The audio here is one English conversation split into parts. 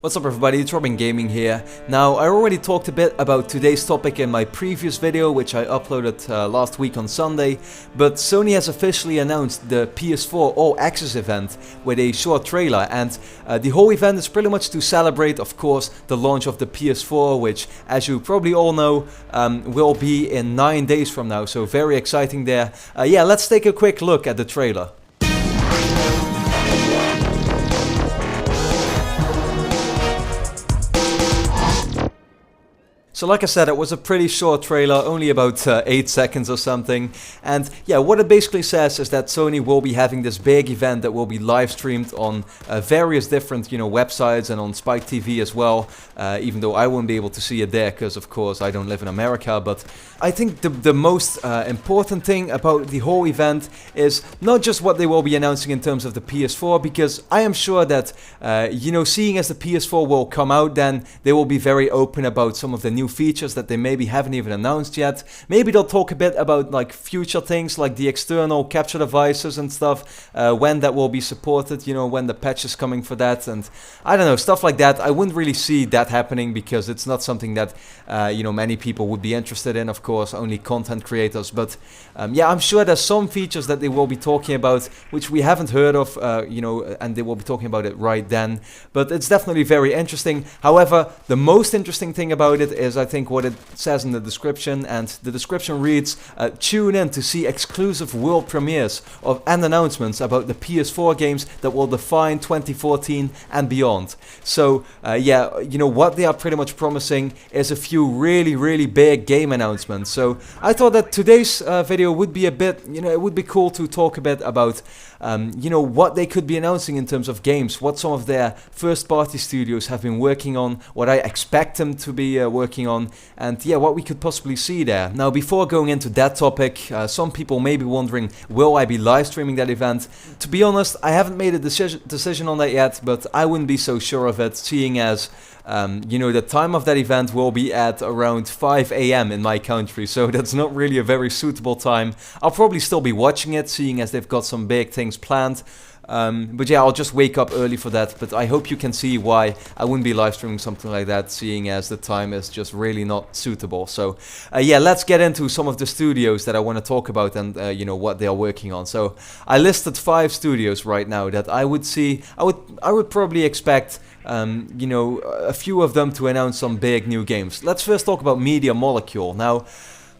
What's up everybody, it's RobinGaming here. Now, I already talked a bit about today's topic in my previous video, which I uploaded last week on Sunday, but Sony has officially announced the PS4 All Access event with a short trailer, and the whole event is pretty much to celebrate, of course, the launch of the PS4, which, as you probably all know, will be in 9 days from now, so very exciting there. Yeah, let's take a quick look at the trailer. So like I said, it was a pretty short trailer, only about 8 seconds or something, and yeah, what it basically says is that Sony will be having this big event that will be live streamed on various different, websites and on Spike TV as well, even though I won't be able to see it there because of course I don't live in America. But I think the most important thing about the whole event is not just what they will be announcing in terms of the PS4, because I am sure that, seeing as the PS4 will come out, then they will be very open about some of the new features that they maybe haven't even announced yet. Maybe they'll talk a bit about like future things like the external capture devices and stuff, when that will be supported, when the patch is coming for that, and I don't know, stuff like that. I wouldn't really see that happening because it's not something that many people would be interested in, of course, only content creators. But yeah, I'm sure there's some features that they will be talking about which we haven't heard of, and they will be talking about it right then. But it's definitely very interesting. However, the most interesting thing about it is I think what it says in the description, and the description reads, tune in to see exclusive world premieres and announcements about the PS4 games that will define 2014 and beyond. So yeah, what they are pretty much promising is a few really big game announcements. So I thought that today's video would be a bit, it would be cool to talk a bit about what they could be announcing in terms of games, what some of their first party studios have been working on, what I expect them to be working on, and yeah, what we could possibly see there. Now, before going into that topic, some people may be wondering, will I be live streaming that event? To be honest, I haven't made a decision on that yet, but I wouldn't be so sure of it, seeing as the time of that event will be at around 5 AM in my country, so that's not really a very suitable time. I'll probably still be watching it, seeing as they've got some big things planned. But yeah, I'll just wake up early for that, but I hope you can see why I wouldn't be live streaming something like that, seeing as the time is just really not suitable. So yeah, let's get into some of the studios that I want to talk about and what they are working on. So I listed 5 studios right now that I would see, I would probably expect a few of them to announce some big new games. Let's first talk about Media Molecule. Now,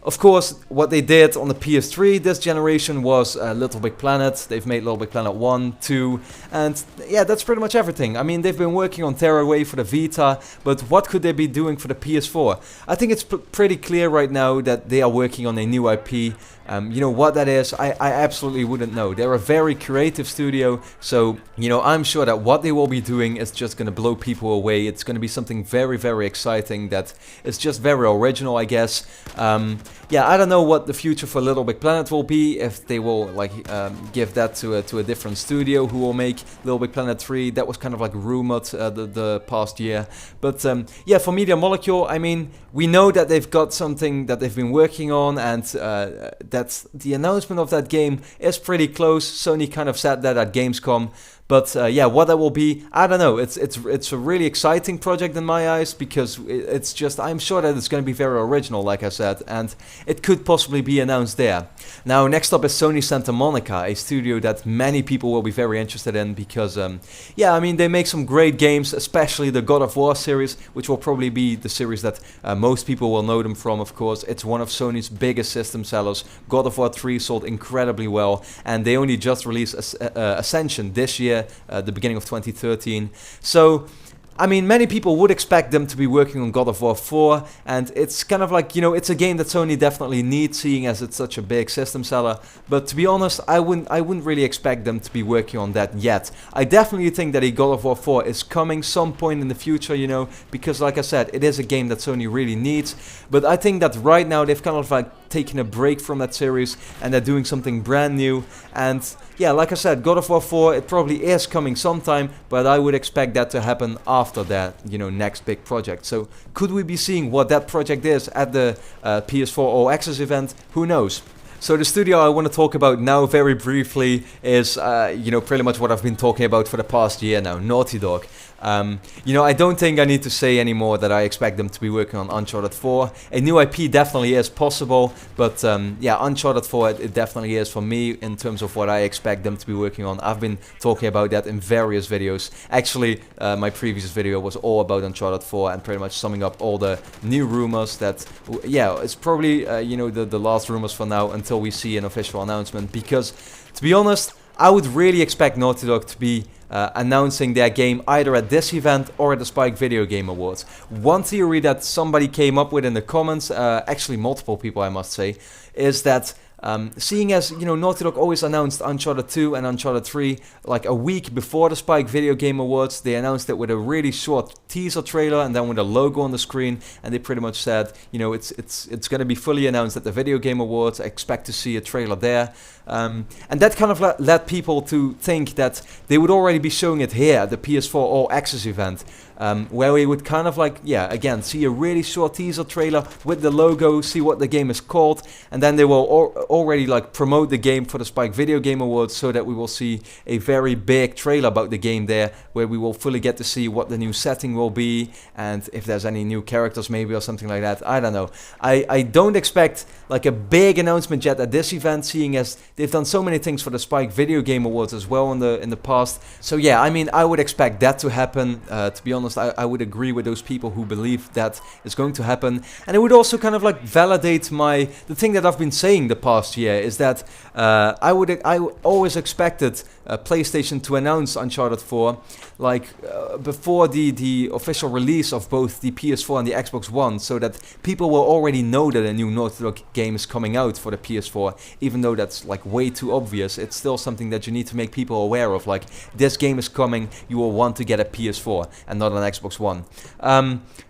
of course, what they did on the PS3 this generation was Little Big Planet. They've made Little Big Planet 1, 2, and yeah, that's pretty much everything. I mean, they've been working on Tearaway for the Vita, but what could they be doing for the PS4? I think it's pretty clear right now that they are working on a new IP. What that is, I absolutely wouldn't know. They're a very creative studio, so I'm sure that what they will be doing is just gonna blow people away. It's gonna be something very exciting that is just very original, I guess. Yeah, I don't know what the future for Little Big Planet will be, if they will give that to a different studio who will make Little Big Planet 3. That was kind of like rumored the past year. But yeah, for Media Molecule, I mean, we know that they've got something that they've been working on, and that's the announcement of that game is pretty close. Sony kind of said that at Gamescom. But yeah, what that will be, I don't know. It's a really exciting project in my eyes, because it's just, I'm sure that it's going to be very original, like I said, and it could possibly be announced there. Now, next up is Sony Santa Monica, a studio that many people will be very interested in, because yeah, I mean, they make some great games, especially the God of War series, which will probably be the series that most people will know them from, of course. It's one of Sony's biggest system sellers. God of War 3 sold incredibly well, and they only just released Ascension this year, the beginning of 2013. So I mean, many people would expect them to be working on God of War 4, and it's kind of like, it's a game that Sony definitely needs, seeing as it's such a big system seller. But to be honest, I wouldn't really expect them to be working on that yet. I definitely think that a God of War 4 is coming some point in the future, because like I said, it is a game that Sony really needs. But I think that right now they've kind of like taking a break from that series and they're doing something brand new. And yeah, like I said, God of War 4, it probably is coming sometime, but I would expect that to happen after that, you know, next big project. So could we be seeing what that project is at the PS4 All Access event? Who knows? So the studio I want to talk about now very briefly is, you know, pretty much what I've been talking about for the past year now, Naughty Dog. You know, I don't think I need to say anymore that I expect them to be working on Uncharted 4. A new IP definitely is possible, but yeah, Uncharted 4 it definitely is for me in terms of what I expect them to be working on. I've been talking about that in various videos. Actually, my previous video was all about Uncharted 4 and pretty much summing up all the new rumors that, yeah, it's probably, you know, the last rumors for now until we see an official announcement, because to be honest, I would really expect Naughty Dog to be announcing their game either at this event or at the Spike Video Game Awards. One theory that somebody came up with in the comments, actually multiple people I must say, is that seeing as, you know, Naughty Dog always announced Uncharted 2 and Uncharted 3 like a week before the Spike Video Game Awards. They announced it with a really short teaser trailer and then with a logo on the screen, and they pretty much said, you know, it's going to be fully announced at the Video Game Awards. I expect to see a trailer there. And that kind of led people to think that they would already be showing it here at the PS4 All Access event, where we would kind of like, yeah, again, see a really short teaser trailer with the logo, see what the game is called, and then they will already like promote the game for the Spike Video Game Awards, so that we will see a very big trailer about the game there, where we will fully get to see what the new setting will be, and if there's any new characters maybe or something like that. I don't know. I don't expect like a big announcement yet at this event, seeing as they've done so many things for the Spike Video Game Awards as well in the past. So yeah, I mean, I would expect that to happen. To be honest, I would agree with those people who believe that is going to happen, and it would also kind of like validate the thing that I've been saying the past year, is that I always expected PlayStation to announce Uncharted 4 like before the official release of both the PS4 and the Xbox One, so that people will already know that a new Naughty Dog game is coming out for the PS4. Even though that's like way too obvious, it's still something that you need to make people aware of, like, this game is coming, you will want to get a PS4 and not an Xbox One.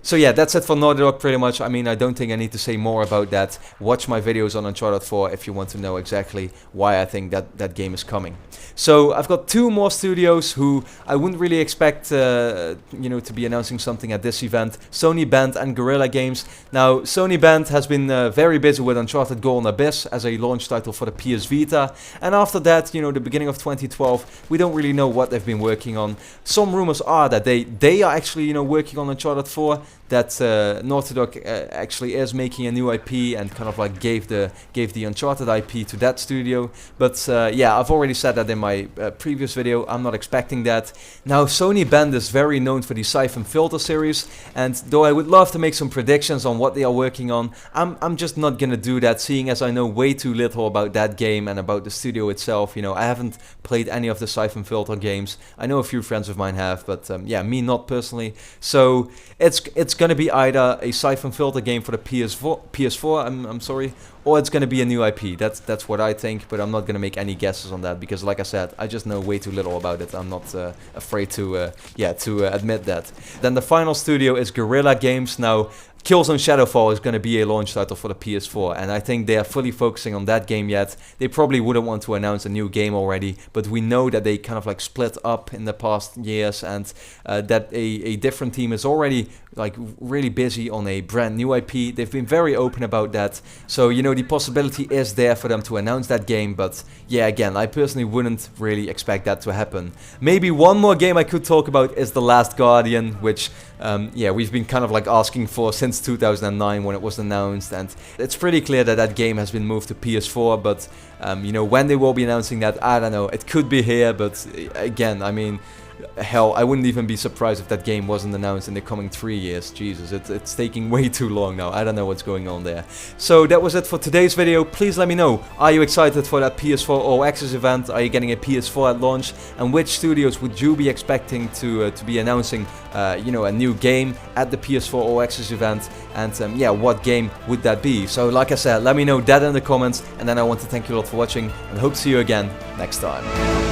So yeah, that's it for Naughty Dog pretty much. I mean, I don't think I need to say more about that. Watch my videos on Uncharted 4 if you want to know exactly why I think that game is coming. So I've got two more studios who I wouldn't really expect you know, to be announcing something at this event: Sony Band and Guerrilla Games. Now, Sony Band has been very busy with Uncharted Golden Abyss as a launch title for the PS Vita, and after that, you know, the beginning of 2012, we don't really know what they've been working on. Some rumors are that they are actually, you know, working on Uncharted 4, that Naughty Dog actually is making a new IP and kind of like gave the Uncharted IP to that studio. But yeah, I've already said that in my previous video. I'm not expecting that. Now, Sony Band is very known for the Siphon Filter series, and though I would love to make some predictions on what they are working on, I'm just not gonna do that, seeing as I know way too little about that game and about the studio itself. You know, I haven't played any of the Siphon Filter games. I know a few friends of mine have, but yeah, me not personally. So it's gonna be either a Siphon Filter game for the PS4, I'm sorry, or it's gonna be a new IP. That's what I think, but I'm not gonna make any guesses on that, because like I said, I just know way too little about it. I'm not afraid to admit that. Then the final studio is Guerrilla Games. Now, Killzone Shadowfall is going to be a launch title for the PS4, and I think they are fully focusing on that game yet. They probably wouldn't want to announce a new game already, but we know that they kind of like split up in the past years, and that a different team is already like really busy on a brand new IP. They've been very open about that, so you know, the possibility is there for them to announce that game. But yeah, again, I personally wouldn't really expect that to happen. Maybe one more game I could talk about is The Last Guardian, which yeah, we've been kind of like asking for since 2009 when it was announced, and it's pretty clear that that game has been moved to PS4, but you know, when they will be announcing that, I don't know. It could be here, but again, I mean, hell, I wouldn't even be surprised if that game wasn't announced in the coming 3 years. Jesus, it's taking way too long now. I don't know what's going on there. So that was it for today's video. Please let me know, are you excited for that PS4 All Access event? Are you getting a PS4 at launch? And which studios would you be expecting to be announcing you know, a new game at the PS4 All Access event? And yeah, what game would that be? So like I said, let me know that in the comments, and then I want to thank you all for watching and hope to see you again next time.